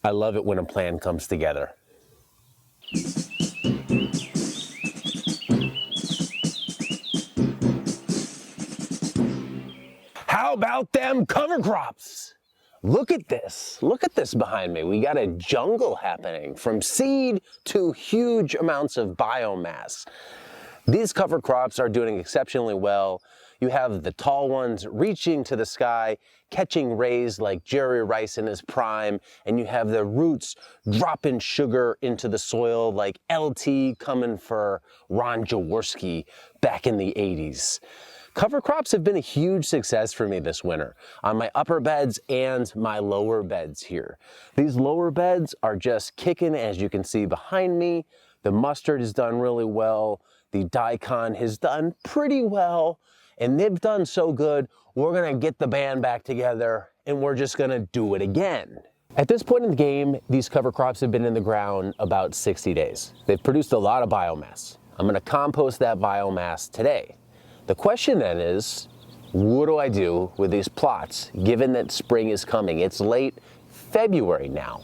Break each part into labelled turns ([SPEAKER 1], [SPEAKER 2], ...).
[SPEAKER 1] I love it when a plan comes together. How about them cover crops? Look at this. Look at this behind me. We got a jungle happening from seed to huge amounts of biomass. These cover crops are doing exceptionally well. You have the tall ones reaching to the sky, catching rays like Jerry Rice in his prime, and you have the roots dropping sugar into the soil like LT coming for Ron Jaworski back in the 80s. Cover crops have been a huge success for me this winter on my upper beds and my lower beds here. These lower beds are just kicking, as you can see behind me. The mustard has done really well. The daikon has done pretty well, and they've done so good, we're gonna get the band back together and we're just gonna do it again. At this point in the game, these cover crops have been in the ground about 60 days. They've produced a lot of biomass. I'm gonna compost that biomass today. The question then is, what do I do with these plots, given that spring is coming? It's late February now.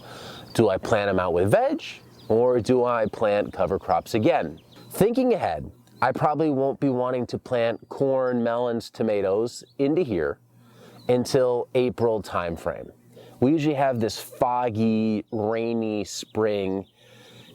[SPEAKER 1] Do I plant them out with veg, or do I plant cover crops again? Thinking ahead, I probably won't be wanting to plant corn, melons, tomatoes into here until April timeframe. We usually have this foggy, rainy spring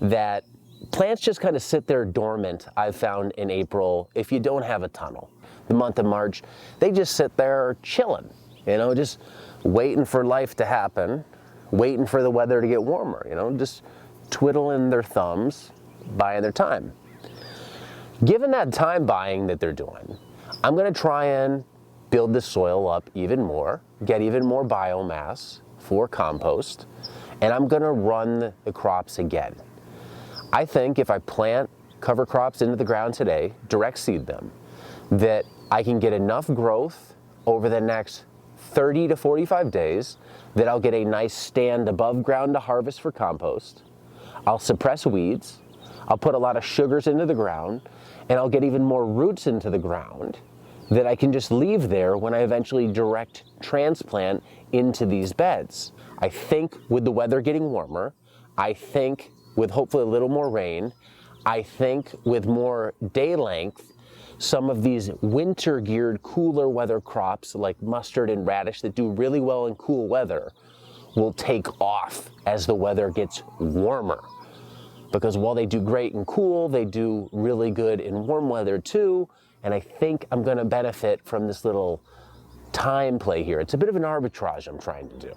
[SPEAKER 1] that plants just kind of sit there dormant, I've found in April, if you don't have a tunnel. The month of March, they just sit there chilling, you know, just waiting for life to happen, waiting for the weather to get warmer, you know, just twiddling their thumbs, buying their time. Given that time buying that they're doing, I'm gonna try and build the soil up even more, get even more biomass for compost, and I'm gonna run the crops again. I think if I plant cover crops into the ground today, direct seed them, that I can get enough growth over the next 30 to 45 days that I'll get a nice stand above ground to harvest for compost. I'll suppress weeds, I'll put a lot of sugars into the ground, and I'll get even more roots into the ground that I can just leave there when I eventually direct transplant into these beds. I think with the weather getting warmer, I think with hopefully a little more rain, I think with more day length, some of these winter geared cooler weather crops like mustard and radish that do really well in cool weather will take off as the weather gets warmer. Because while they do great in cool, they do really good in warm weather too. And I think I'm gonna benefit from this little time play here. It's a bit of an arbitrage I'm trying to do.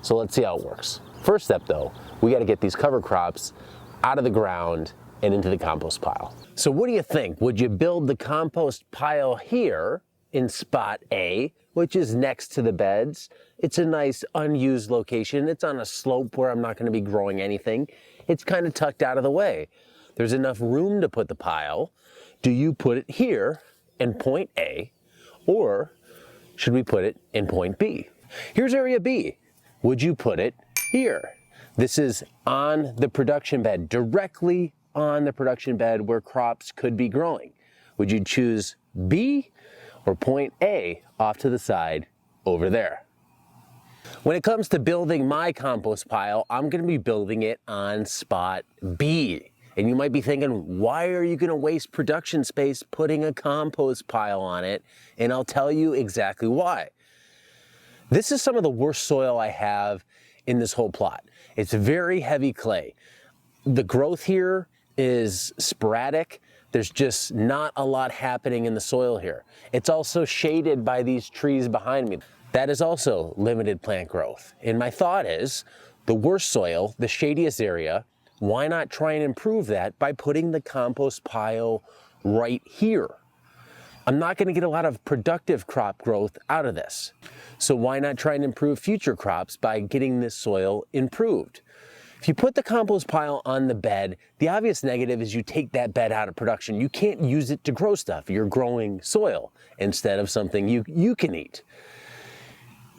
[SPEAKER 1] So let's see how it works. First step though, we gotta get these cover crops out of the ground and into the compost pile. So what do you think? Would you build the compost pile here in spot A, which is next to the beds? It's a nice unused location. It's on a slope where I'm not gonna be growing anything. It's kind of tucked out of the way. There's enough room to put the pile. Do you put it here in point A, or should we put it in point B? Here's area B. Would you put it here? This is on the production bed, directly on the production bed where crops could be growing. Would you choose B or point A off to the side over there? When it comes to building my compost pile, I'm gonna be building it on spot B. And you might be thinking, why are you gonna waste production space putting a compost pile on it? And I'll tell you exactly why. This is some of the worst soil I have in this whole plot. It's very heavy clay. The growth here is sporadic. There's just not a lot happening in the soil here. It's also shaded by these trees behind me. That is also limited plant growth. And my thought is, the worst soil, the shadiest area, why not try and improve that by putting the compost pile right here? I'm not gonna get a lot of productive crop growth out of this. So why not try and improve future crops by getting this soil improved? If you put the compost pile on the bed, the obvious negative is you take that bed out of production. You can't use it to grow stuff. You're growing soil instead of something you can eat.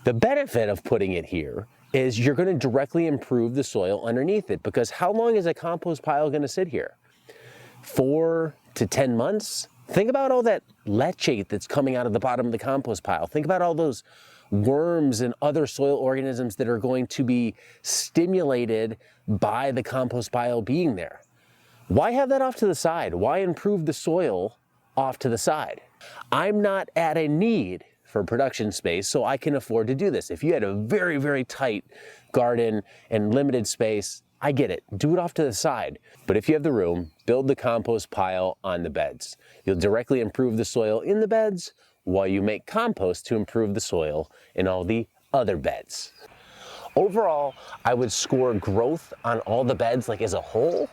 [SPEAKER 1] The benefit of putting it here is you're gonna directly improve the soil underneath it, because how long is a compost pile gonna sit here? 4 to 10 months? Think about all that leachate that's coming out of the bottom of the compost pile. Think about all those worms and other soil organisms that are going to be stimulated by the compost pile being there. Why have that off to the side? Why improve the soil off to the side? I'm not at a need for production space, so I can afford to do this. If you had a very, very tight garden and limited space, I get it. Do it off to the side. But if you have the room, build the compost pile on the beds. You'll directly improve the soil in the beds while you make compost to improve the soil in all the other beds. Overall, I would score growth on all the beds, like as a whole,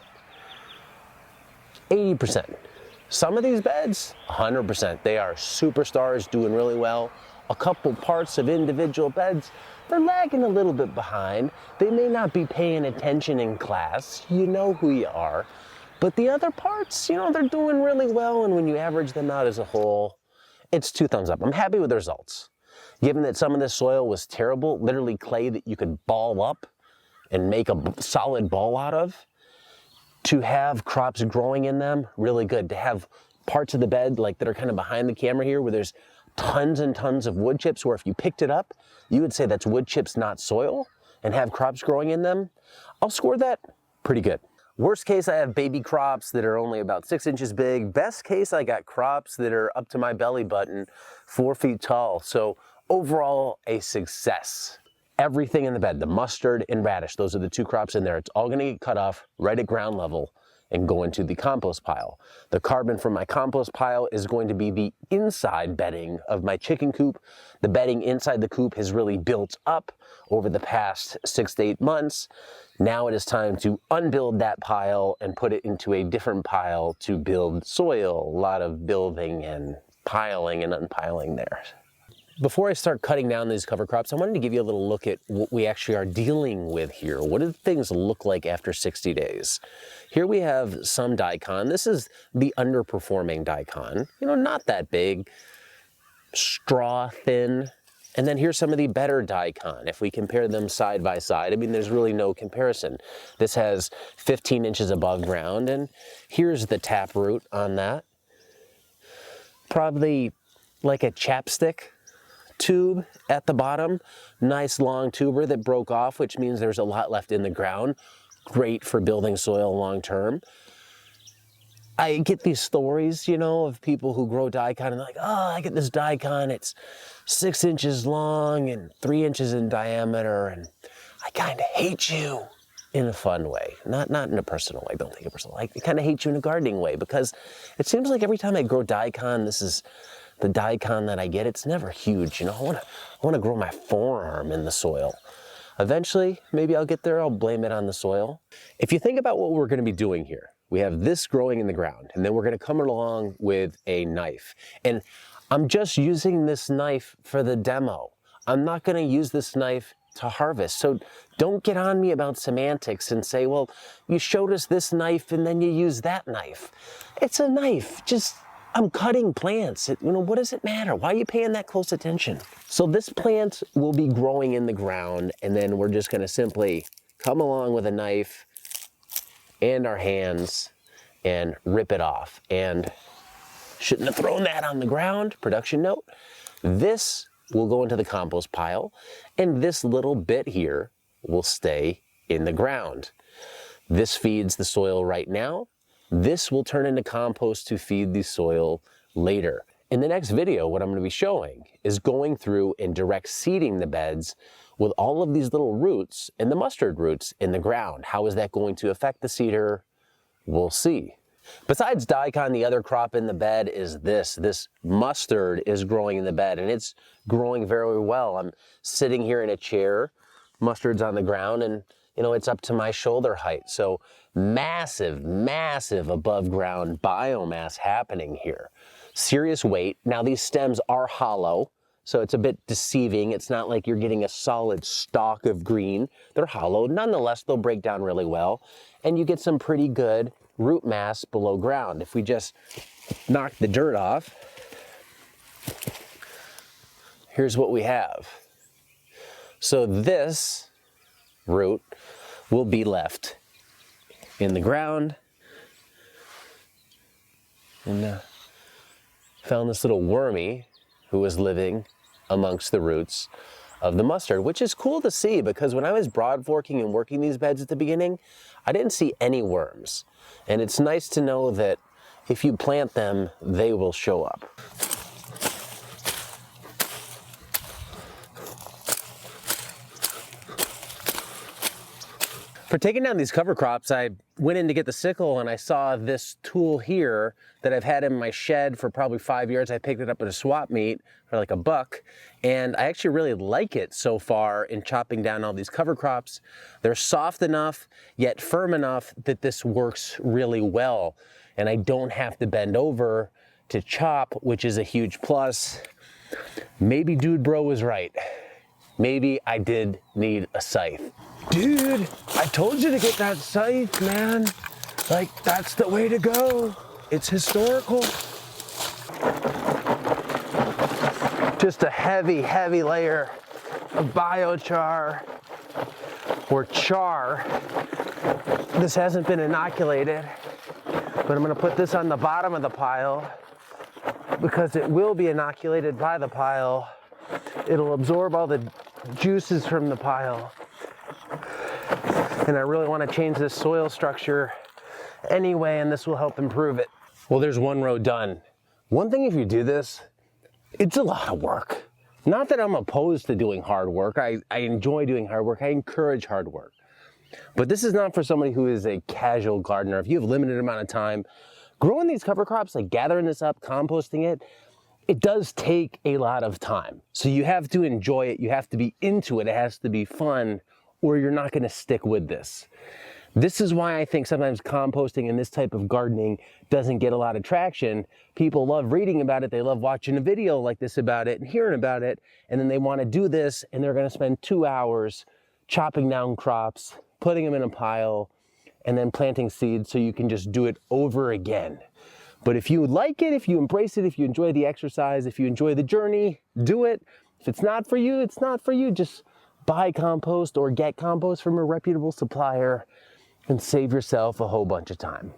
[SPEAKER 1] 80%. Some of these beds, 100%. They are superstars, doing really well. A couple parts of individual beds, they're lagging a little bit behind. They may not be paying attention in class. You know who you are. But the other parts, they're doing really well. And when you average them out as a whole, it's 2 thumbs up. I'm happy with the results. Given that some of this soil was terrible, literally clay that you could ball up and make a solid ball out of, to have crops growing in them, really good. To have parts of the bed like that are kind of behind the camera here where there's tons and tons of wood chips, where if you picked it up, you would say that's wood chips, not soil, and have crops growing in them, I'll score that pretty good. Worst case, I have baby crops that are only about 6 inches big. Best case, I got crops that are up to my belly button, 4 feet tall. So overall, a success. Everything in the bed, the mustard and radish, those are the 2 crops in there. It's all gonna get cut off right at ground level and go into the compost pile. The carbon from my compost pile is going to be the inside bedding of my chicken coop. The bedding inside the coop has really built up over the past 6 to 8 months. Now it is time to unbuild that pile and put it into a different pile to build soil. A lot of building and piling and unpiling there. Before I start cutting down these cover crops, I wanted to give you a little look at what we actually are dealing with here. What do things look like after 60 days? Here we have some daikon. This is the underperforming daikon. Not that big, straw thin. And then here's some of the better daikon. If we compare them side by side, there's really no comparison. This has 15 inches above ground, and here's the taproot on that. Probably like a chapstick tube at the bottom. Nice long tuber that broke off, which means there's a lot left in the ground. Great for building soil long term. I get these stories, of people who grow daikon and they're like, oh, I get this daikon, it's 6 inches long and 3 inches in diameter, and I kind of hate you in a fun way. Not in a personal way, don't take it personal. I kind of hate you in a gardening way, because it seems like every time I grow daikon, this is the daikon that I get, it's never huge. I want to grow my forearm in the soil. Eventually, maybe I'll get there, I'll blame it on the soil. If you think about what we're going to be doing here, we have this growing in the ground, and then we're going to come along with a knife. And I'm just using this knife for the demo. I'm not going to use this knife to harvest. So don't get on me about semantics and say, well, you showed us this knife and then you use that knife. It's a knife. I'm cutting plants. What does it matter? Why are you paying that close attention? So this plant will be growing in the ground, and then we're just going to simply come along with a knife and our hands and rip it off. And shouldn't have thrown that on the ground. Production note. This will go into the compost pile, and this little bit here will stay in the ground. This feeds the soil right now. This will turn into compost to feed the soil later. In the next video, what I'm going to be showing is going through and direct seeding the beds with all of these little roots and the mustard roots in the ground. How is that going to affect the seeder? We'll see. Besides daikon, the other crop in the bed is this. This mustard is growing in the bed, and it's growing very well. I'm sitting here in a chair, mustard's on the ground, and it's up to my shoulder height. So massive, massive above ground biomass happening here. Serious weight. Now these stems are hollow, so it's a bit deceiving. It's not like you're getting a solid stalk of green. They're hollow. Nonetheless, they'll break down really well, and you get some pretty good root mass below ground. If we just knock the dirt off, here's what we have. So this root will be left in the ground, and found this little wormy who was living amongst the roots of the mustard, which is cool to see because when I was broad forking and working these beds at the beginning, I didn't see any worms. And it's nice to know that if you plant them, they will show up. For taking down these cover crops, I went in to get the sickle and I saw this tool here that I've had in my shed for probably 5 years. I picked it up at a swap meet for like $1, and I actually really like it so far in chopping down all these cover crops. They're soft enough, yet firm enough that this works really well. And I don't have to bend over to chop, which is a huge plus. Maybe Dude Bro was right. Maybe I did need a scythe. Dude, I told you to get that scythe, man. Like, that's the way to go. It's historical. Just a heavy, heavy layer of biochar or char. This hasn't been inoculated, but I'm gonna put this on the bottom of the pile because it will be inoculated by the pile. It'll absorb all the juices from the pile. And I really want to change this soil structure anyway, and this will help improve it. Well, there's one row done. One thing, if you do this, it's a lot of work. Not that I'm opposed to doing hard work. I enjoy doing hard work. I encourage hard work. But this is not for somebody who is a casual gardener. If you have a limited amount of time, growing these cover crops, like gathering this up, composting it, it does take a lot of time. So you have to enjoy it. You have to be into it. It has to be fun, or you're not going to stick with this. This is why I think sometimes composting and this type of gardening doesn't get a lot of traction. People love reading about it. They love watching a video like this about it and hearing about it. And then they want to do this and they're going to spend 2 hours chopping down crops, putting them in a pile, and then planting seeds so you can just do it over again. But if you like it, if you embrace it, if you enjoy the exercise, if you enjoy the journey, do it. If it's not for you, it's not for you. Just buy compost or get compost from a reputable supplier and save yourself a whole bunch of time.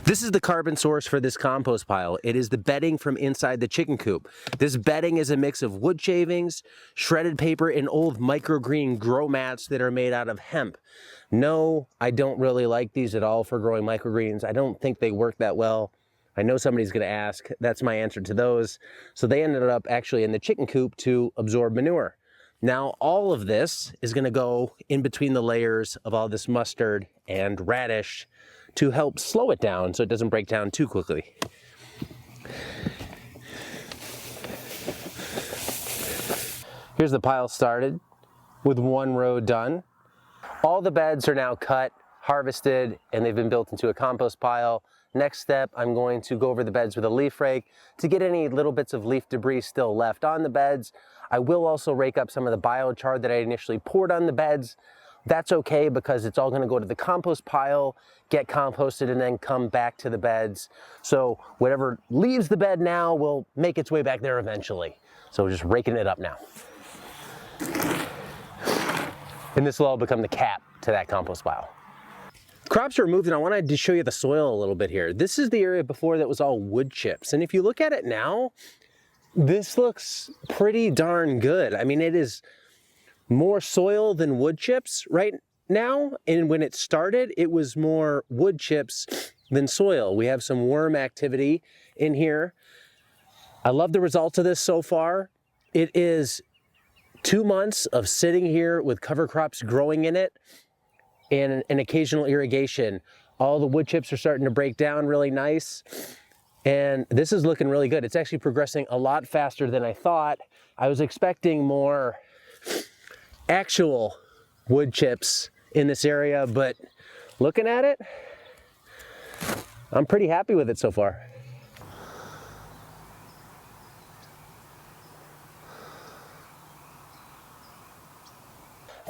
[SPEAKER 1] This is the carbon source for this compost pile. It is the bedding from inside the chicken coop. This bedding is a mix of wood shavings, shredded paper, and old microgreen grow mats that are made out of hemp. No, I don't really like these at all for growing microgreens. I don't think they work that well. I know somebody's gonna ask. That's my answer to those. So they ended up actually in the chicken coop to absorb manure. Now all of this is gonna go in between the layers of all this mustard and radish to help slow it down so it doesn't break down too quickly. Here's the pile started with one row done. All the beds are now cut, harvested, and they've been built into a compost pile. Next step, I'm going to go over the beds with a leaf rake to get any little bits of leaf debris still left on the beds. I will also rake up some of the biochar that I initially poured on the beds. That's okay because it's all going to go to the compost pile, get composted, and then come back to the beds. So whatever leaves the bed now will make its way back there eventually. So we're just raking it up now. And this will all become the cap to that compost pile. Crops are removed, and I wanted to show you the soil a little bit here. This is the area before that was all wood chips. And if you look at it now, this looks pretty darn good. I mean, it is more soil than wood chips right now. And when it started, it was more wood chips than soil. We have some worm activity in here. I love the results of this so far. It is 2 months of sitting here with cover crops growing in it and an occasional irrigation. All the wood chips are starting to break down really nice. And this is looking really good. It's actually progressing a lot faster than I thought. I was expecting more actual wood chips in this area, but looking at it, I'm pretty happy with it so far.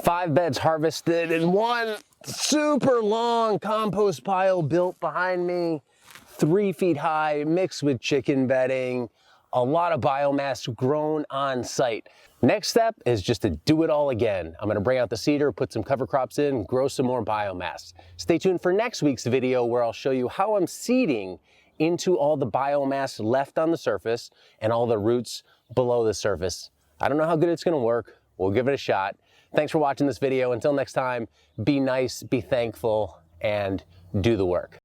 [SPEAKER 1] Five beds harvested and one super long compost pile built behind me, 3 feet high, mixed with chicken bedding, a lot of biomass grown on site. Next step is just to do it all again. I'm gonna bring out the seeder, put some cover crops in, grow some more biomass. Stay tuned for next week's video where I'll show you how I'm seeding into all the biomass left on the surface and all the roots below the surface. I don't know how good it's gonna work. We'll give it a shot. Thanks for watching this video. Until next time, be nice, be thankful, and do the work.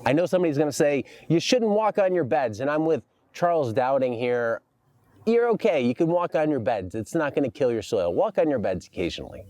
[SPEAKER 1] I know somebody's gonna say, you shouldn't walk on your beds, and I'm with Charles Dowding here. You're okay, you can walk on your beds. It's not gonna kill your soil. Walk on your beds occasionally.